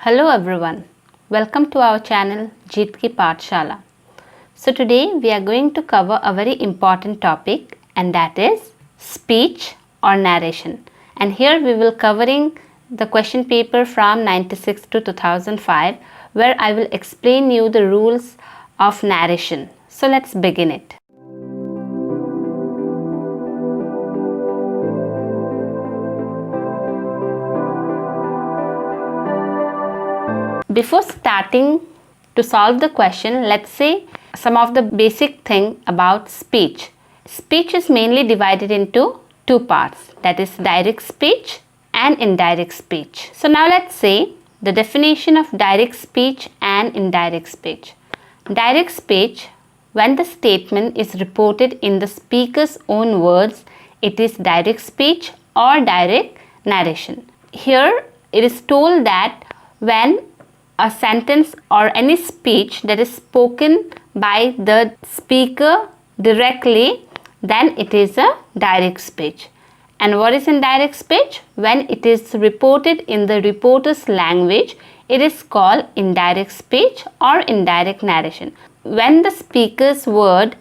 Hello everyone, welcome to our channel Jeet Ki Pathshala. So today we are going to cover a very important topic, and that is speech or narration. And here we will covering the question paper from 96 to 2005, where I will explain you the rules of narration. So let's begin it. Before starting to solve the question, let's say some of the basic thing about speech. Speech is mainly divided into two parts, that is direct speech and indirect speech. So now let's say the definition of direct speech and indirect speech. Direct speech, when the statement is reported in the speaker's own words, it is direct speech or direct narration. Here it is told that when a sentence or any speech that is spoken by the speaker directly, then it is a direct speech. And what is indirect speech? When it is reported in the reporter's language, it is called indirect speech or indirect narration. When the speaker's word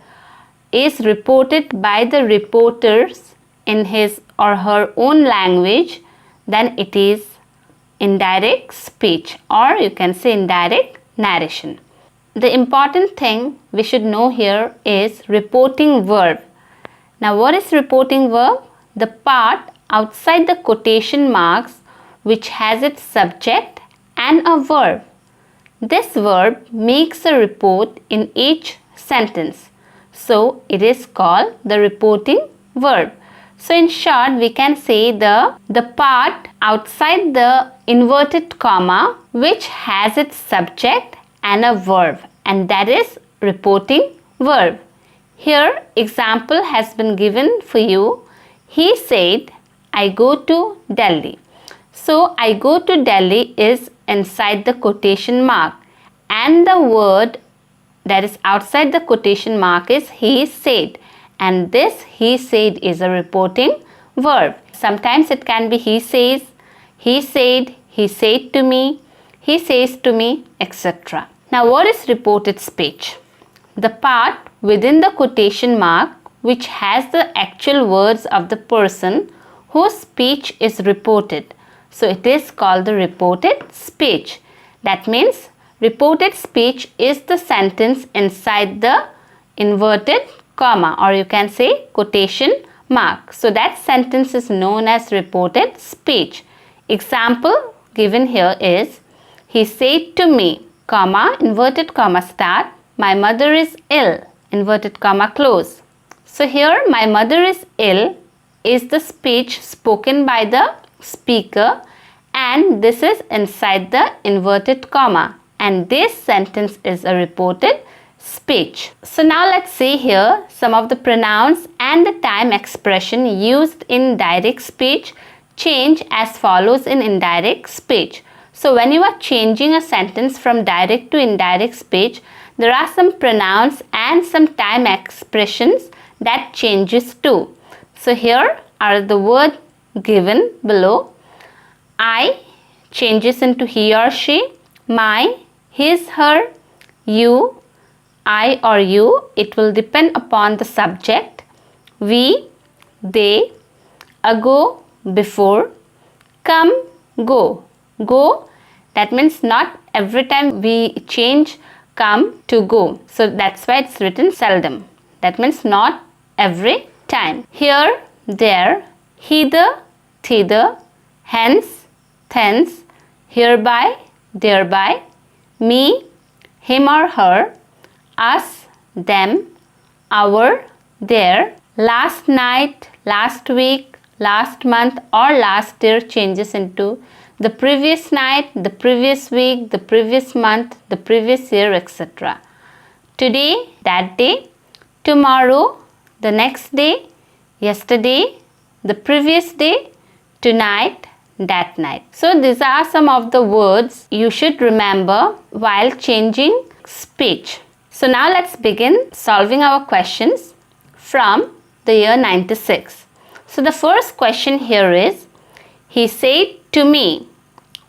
is reported by the reporters in his or her own language, then it is indirect speech, or you can say indirect narration. The important thing we should know here is reporting verb. Now what is reporting verb? The part outside the quotation marks which has its subject and a verb. This verb makes a report in each sentence. So it is called the reporting verb. So in short, we can say the part outside the inverted comma which has its subject and a verb, and that is reporting verb. Here example has been given for you. He said, I go to Delhi. So I go to Delhi is inside the quotation mark, and the word that is outside the quotation mark is he said. And this he said is a reporting verb. Sometimes it can be he says, he said to me, he says to me, etc. Now what is reported speech? The part within the quotation mark which has the actual words of the person whose speech is reported. So it is called the reported speech. That means reported speech is the sentence inside the inverted comma, or you can say quotation mark. So that sentence is known as reported speech. Example given here is, he said to me, comma, inverted comma start, my mother is ill, inverted comma close. So here my mother is ill is the speech spoken by the speaker, and this is inside the inverted comma, and this sentence is a reported speech. So now let's see here some of the pronouns and the time expression used in direct speech change as follows in indirect speech. So when you are changing a sentence from direct to indirect speech, there are some pronouns and some time expressions that changes too. So here are the word given below. I changes into he or she, my, his, her, you, I or you, it will depend upon the subject, we, they, ago, before, come, go. Go, that means not every time we change come to go. So that's why it's written seldom. That means not every time. Here, there, hither, thither, hence, thence, hereby, thereby, me, him or her, us, them, our, their, last night, last week, last month or last year changes into the previous night, the previous week, the previous month, the previous year, etc. Today, that day, tomorrow, the next day, yesterday, the previous day, tonight, that night. So these are some of the words you should remember while changing speech. So now let's begin solving our questions from the year 96. So the first question here is, he said to me,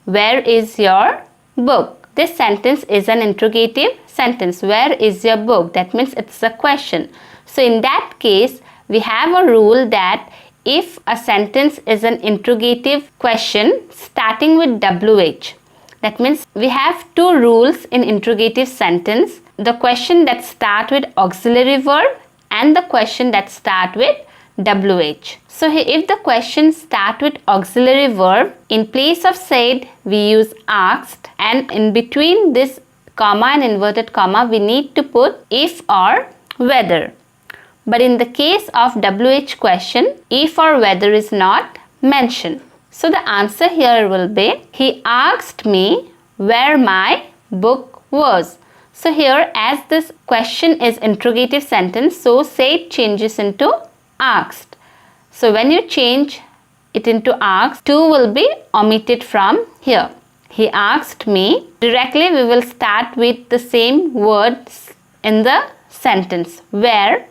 where is your book. This sentence is an interrogative sentence. Where is your book? That means it's a question. So in that case, we have a rule that if a sentence is an interrogative question starting with WH, that means we have two rules in interrogative sentence. The question that start with auxiliary verb and the question that start with WH. So here if the question start with auxiliary verb, in place of said we use asked, and in between this comma and inverted comma we need to put if or whether. But in the case of WH question, if or whether is not mentioned. So the answer here will be, he asked me where my book was. So here as this question is interrogative sentence, so said changes into asked. So when you change it into asked, to will be omitted from here. He asked me. Directly we will start with the same words in the sentence. Where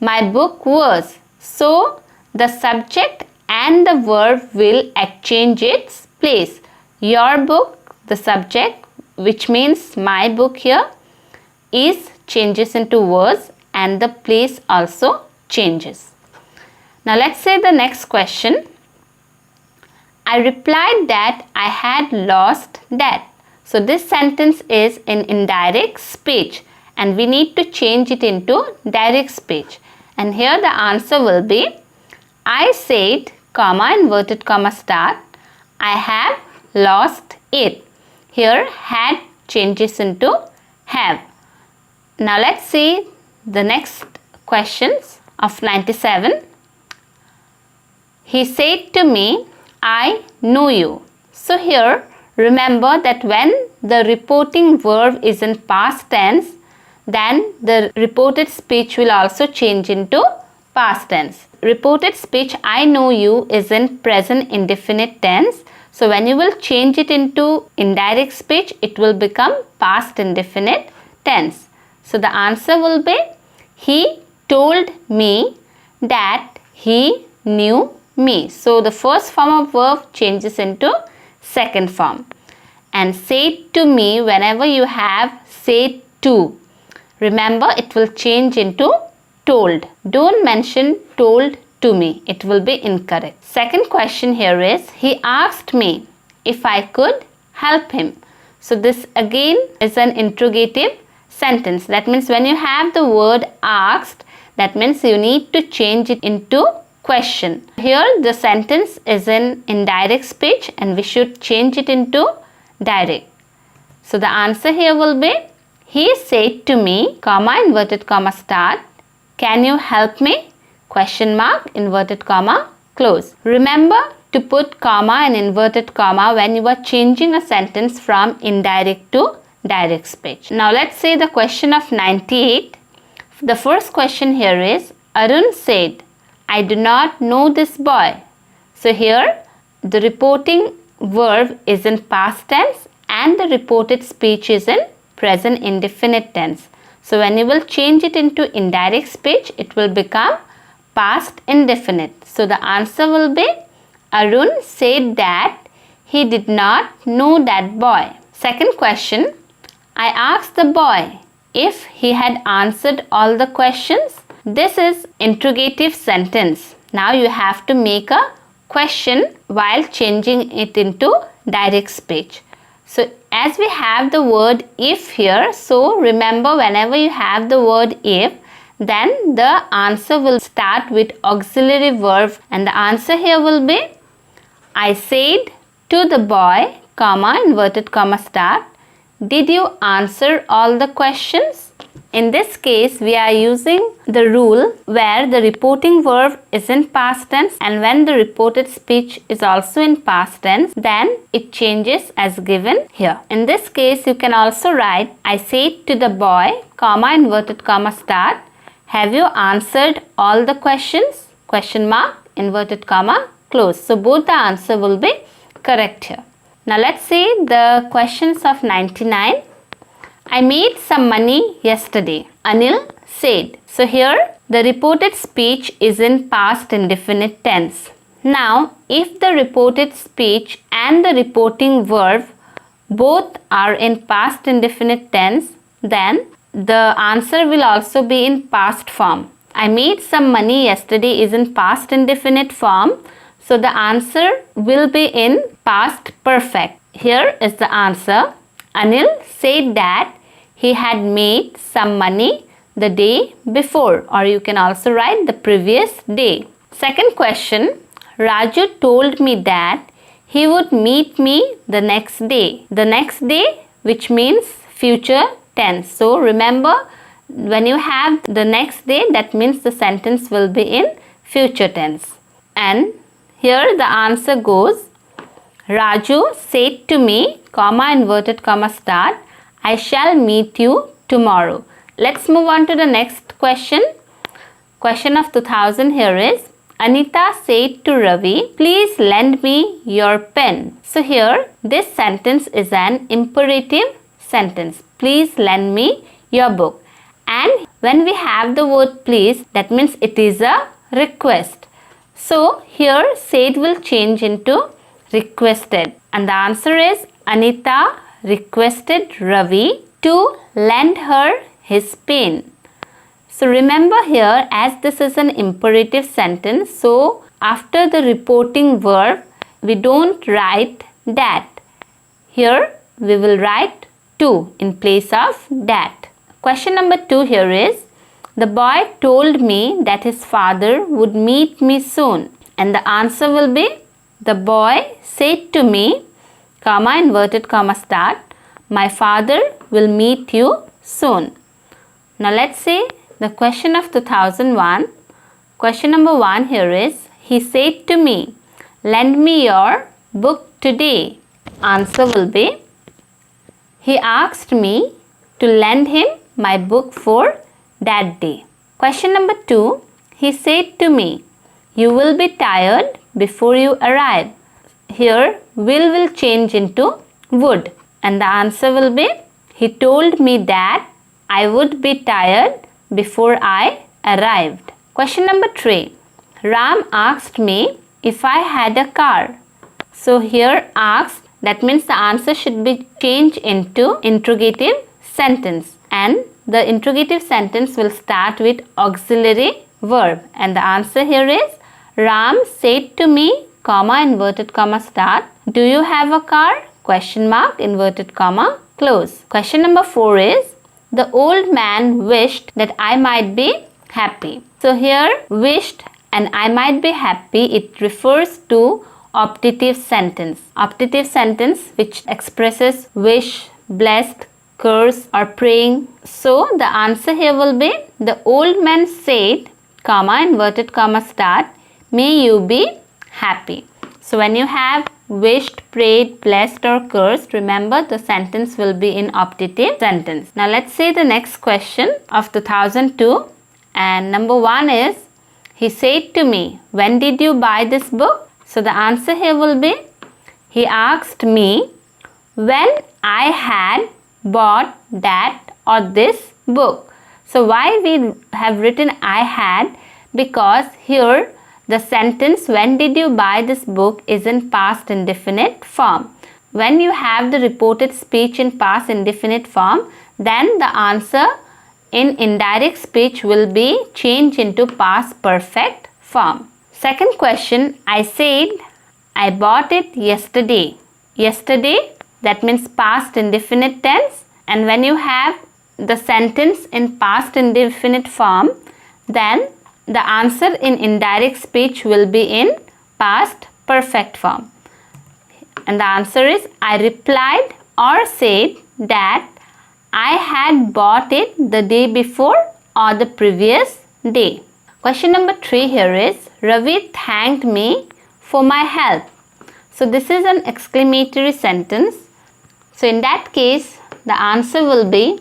my book was. So the subject and the verb will exchange its place. Your book, the subject, which means my book here, is changes into was and the place also changes. Now let's say the next question. I replied that I had lost that. So this sentence is in indirect speech and we need to change it into direct speech. And here the answer will be, I said, comma, inverted comma start, I have lost it. Here had changes into have. Now let's see the next questions of 97. He said to me, I know you. So here remember that when the reporting verb is in past tense, then the reported speech will also change into past tense. Reported speech I know you is in present indefinite tense. So when you will change it into indirect speech, it will become past indefinite tense. So the answer will be, he told me that he knew me. So the first form of verb changes into second form. And said to me, whenever you have said to, remember it will change into told. Don't mention told to me. It will be incorrect. Second question here is, he asked me if I could help him. So this again is an interrogative sentence. That means when you have the word asked, that means you need to change it into question. Here the sentence is in indirect speech and we should change it into direct. So the answer here will be, he said to me, comma, inverted comma start, can you help me? Question mark, inverted comma, close. Remember to put comma and inverted comma when you are changing a sentence from indirect to direct speech. Now let's say the question of 98. The first question here is, Arun said, I do not know this boy. So here the reporting verb is in past tense and the reported speech is in present indefinite tense. So when you will change it into indirect speech, it will become past indefinite. So the answer will be, Arun said that he did not know that boy. Second question, I asked the boy if he had answered all the questions. This is interrogative sentence. Now you have to make a question while changing it into direct speech. So as we have the word if here, so remember whenever you have the word if, then the answer will start with auxiliary verb and the answer here will be, I said to the boy, comma, inverted comma start, did you answer all the questions? In this case, we are using the rule where the reporting verb is in past tense and when the reported speech is also in past tense, then it changes as given here. In this case, you can also write, I said to the boy, comma, inverted comma start, have you answered all the questions? Question mark, inverted comma, close. So both the answer will be correct here. Now let's see the questions of 99. I made some money yesterday, Anil said. So here the reported speech is in past indefinite tense. Now if the reported speech and the reporting verb both are in past indefinite tense, then the answer will also be in past form. I made some money yesterday is in past indefinite form, so the answer will be in past perfect. Here is the answer. Anil said that he had made some money the day before, or you can also write the previous day. Second question, Raju told me that he would meet me the next day. The next day, which means future tense. So remember, when you have the next day, that means the sentence will be in future tense. And here the answer goes, Raju said to me, comma, inverted comma, start, I shall meet you tomorrow. Let's move on to the next question. Question of 2000 here is, Anita said to Ravi, please lend me your pen. So here this sentence is an imperative sentence. Please lend me your book. And when we have the word please, that means it is a request. So here said will change into requested. And the answer is Anita requested Ravi to lend her his pen. So remember here, as this is an imperative sentence, so after the reporting verb, we don't write that. Here we will write to in place of that. Question number 2 here is, the boy told me that his father would meet me soon. And the answer will be, the boy said to me, comma, inverted comma, start, my father will meet you soon. Now let's see the question of 2001. Question number 1 here is, he said to me, lend me your book today. Answer will be, he asked me to lend him my book for that day. Question number 2, he said to me, you will be tired before you arrive. Here will change into would, and the answer will be, he told me that I would be tired before I arrived. Question number 3, Ram asked me if I had a car. So here asked, that means the answer should be changed into interrogative sentence, and the interrogative sentence will start with auxiliary verb, and the answer here is, Ram said to me, comma, inverted comma, start, do you have a car? Question mark, inverted comma, close. Question number 4 is, the old man wished that I might be happy. So here wished and I might be happy, it refers to optative sentence. Optative sentence which expresses wish, blessed, curse or praying. So the answer here will be, the old man said, comma, inverted comma, start, may you be happy. So when you have wished, prayed, blessed or cursed, remember the sentence will be in optative sentence. Now let's see the next question of 2002. And number 1 is, he said to me, when did you buy this book? So the answer here will be, he asked me when I had bought that or this book. So why we have written I had? Because here the sentence when did you buy this book is in past indefinite form. When you have the reported speech in past indefinite form, then the answer in indirect speech will be changed into past perfect form. Second question, I said I bought it yesterday. Yesterday, that means past indefinite tense, and when you have the sentence in past indefinite form, then the answer in indirect speech will be in past perfect form. And the answer is, I replied or said that I had bought it the day before or the previous day. Question number 3 here is, Ravi thanked me for my help. So this is an exclamatory sentence. So in that case, the answer will be,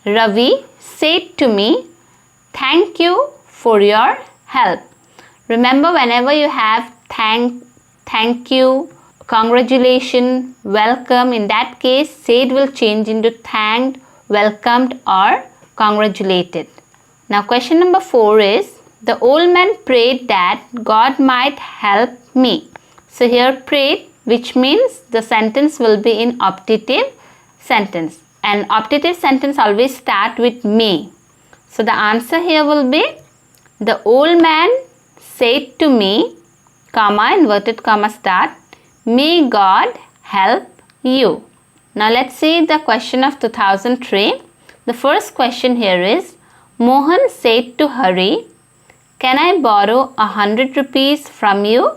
Ravi said to me, thank you for your help. Remember, whenever you have thank you, congratulations, welcome, in that case, said will change into thanked, welcomed or congratulated. Now question number 4 is, the old man prayed that God might help me. So here prayed which means the sentence will be in optative sentence. And optative sentence always start with may. So the answer here will be, the old man said to me, comma, inverted comma start, may God help you. Now let's see the question of 2003. The first question here is, Mohan said to Hari, can I borrow 100 rupees from you?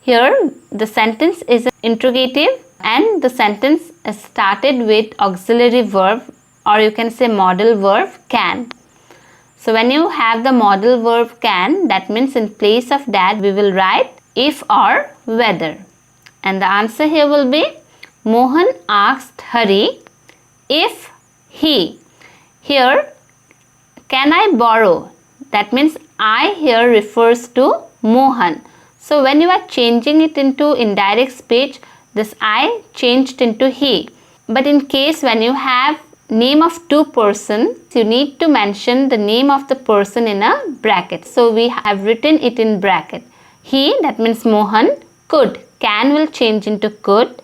Here the sentence is interrogative and the sentence is started with auxiliary verb, or you can say modal verb can. So when you have the modal verb can, that means in place of that we will write if or whether. And the answer here will be, Mohan asked Hari if he. Here, can I borrow? That means I here refers to Mohan. So when you are changing it into indirect speech, this I changed into he. But in case when you have name of two persons, you need to mention the name of the person in a bracket. So we have written it in bracket. He, that means Mohan, could. Can will change into could.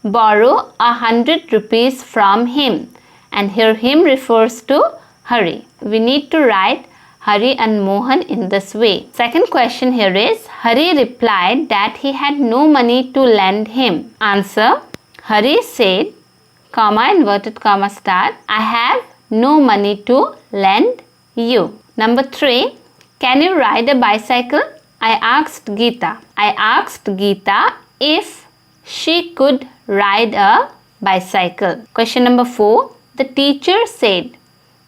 Borrow 100 rupees from him. And here him refers to Hari. We need to write Hari and Mohan in this way. Second question here is, Hari replied that he had no money to lend him. Answer, Hari said, comma, inverted comma start, I have no money to lend you. Number 3, can you ride a bicycle? I asked Geeta. I asked Geeta if she could ride a bicycle. Question number 4, the teacher said,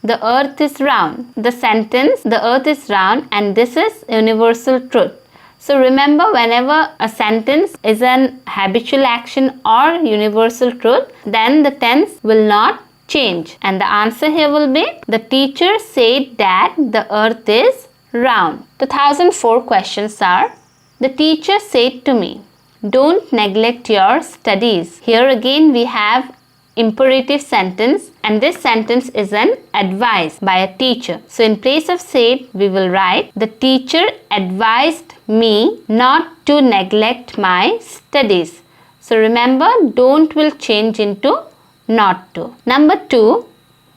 the earth is round. The sentence, the earth is round, and this is universal truth. So remember, whenever a sentence is an habitual action or universal truth, then the tense will not change. And the answer here will be, the teacher said that the earth is round. 2004 questions are, the teacher said to me, don't neglect your studies. Here again we have imperative sentence, and this sentence is an advice by a teacher. So in place of said, we will write, the teacher advised me not to neglect my studies. So remember, don't will change into not to. Number 2,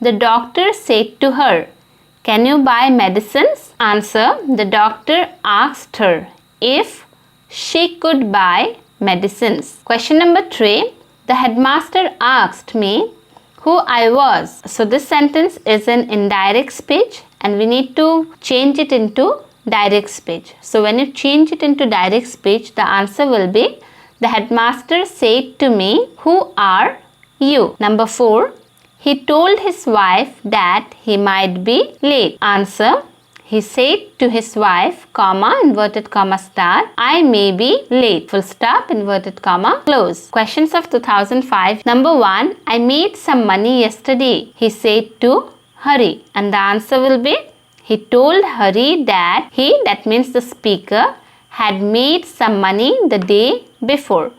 the doctor said to her, can you buy medicines? Answer, the doctor asked her if she could buy medicines. Question number 3, the headmaster asked me who I was. So this sentence is an indirect speech and we need to change it into direct speech. So when you change it into direct speech, the answer will be, the headmaster said to me, who are you? Number 4, he told his wife that he might be late. Answer, he said to his wife, comma, inverted comma start, I may be late, full stop, inverted comma, close. Questions of 2005. Number 1, I made some money yesterday, he said to Hari. And the answer will be, he told Hari that he, that means the speaker, had made some money the day before.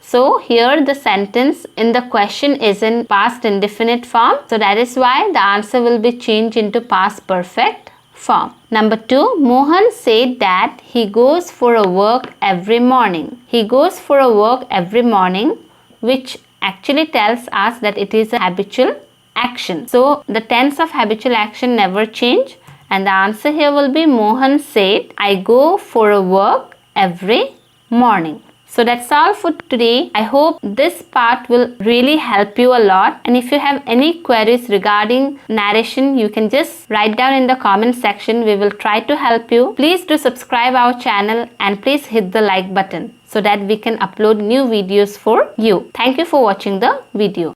So here the sentence in the question is in past indefinite form. So that is why the answer will be changed into past perfect form. Number 2, Mohan said that he goes for a walk every morning. He goes for a walk every morning, which actually tells us that it is a habitual action. So the tense of habitual action never change, and the answer here will be, Mohan said, I go for a walk every morning. So that's all for today. I hope this part will really help you a lot. And if you have any queries regarding narration, you can just write down in the comment section. We will try to help you. Please do subscribe our channel and please hit the like button so that we can upload new videos for you. Thank you for watching the video.